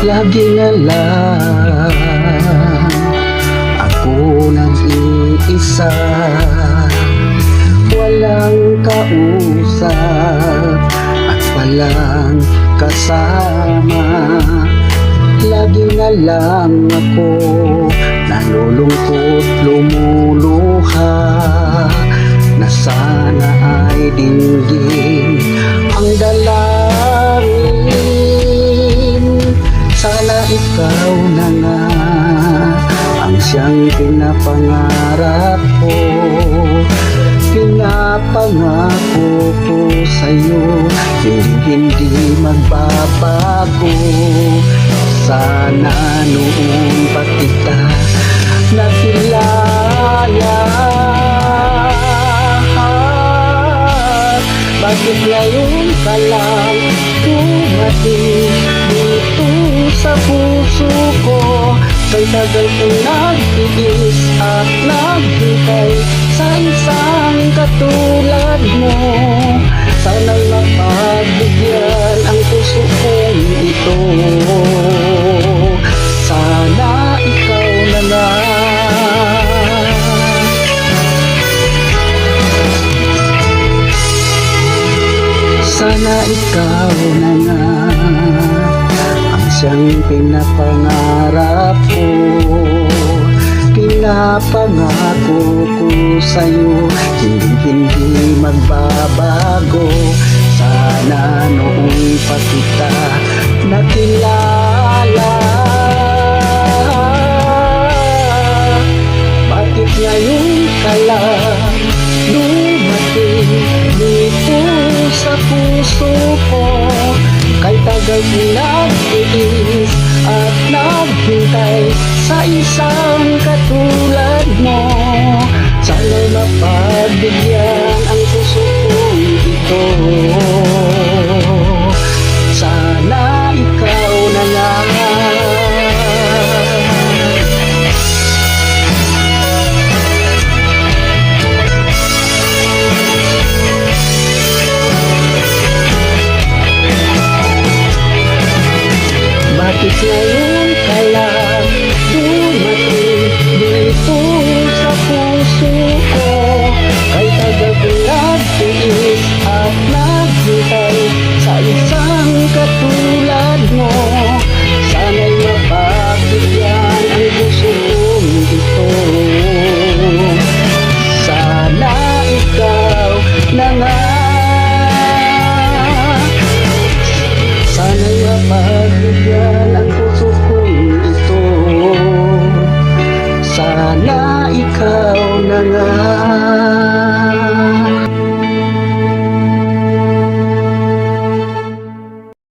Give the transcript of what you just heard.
Lagi na lang ako nag-iisa, walang kausap at walang kasama. Lagi na lang ako nalulungkot, lumuluha, na sana ay dinggin ang dalangin. Sana ikaw na nga ang siyang pinapangarap ko. Pinapangako ko sa'yo, hindi magbabago. Sana noon pa kita nakilala, bakit ngayon ka lang dumating dito sa puso ko? Kay tagal kong nagtiis at naghintay sa isang katulad mo. Sana'y mapagbigyan ang puso kong ito. Sana ikaw na lang. Sana ikaw na nga ang siyang pinapangarap ko. Pinapangako ko sa'yo, hindi magbabago. Sana noong pa kita nakilala, bakit ngayon ka lang dumating dito sa puso ko? Kay tagal kong nagtiis at naghintay sa isang katulad mo. Sana'y mapagbigyan ang puso kong ito. Sana ikaw na lang. Bakit ngayon ka lang dumating dito sa puso ko? Kay tagal kong nagtiis at naghintay sa isang katulad mo. Sana'y mapagbigyan ang puso kong ito. Sana ikaw na nga. Sana'y mapagbigyan ang puso kong ito. Sana ikaw na nga.